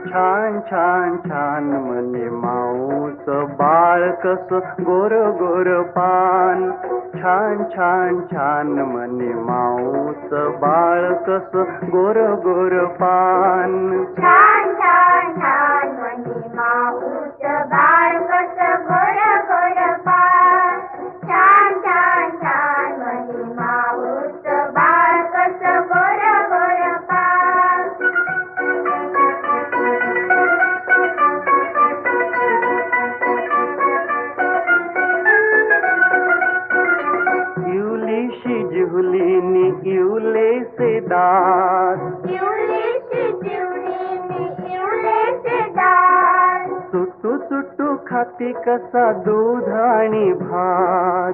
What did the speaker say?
छान छान छान म्हणे माऊच बाळ कस गोर गोर पान. छान छान छान म्हणे माऊच बाळ कस गोर गोर पान. छान छान छान म्हणे माऊचं बाळ कसं गोर गोर पान. छान छान छान म्हणे माऊचं बाळ कसं गोर गोर पान. इवलीशी जिवलीनी इवलेसे दात. इवलीशी जिवलीनी इवलेसे दात. सुटू सुटू खाती कसा दूध आणि भात.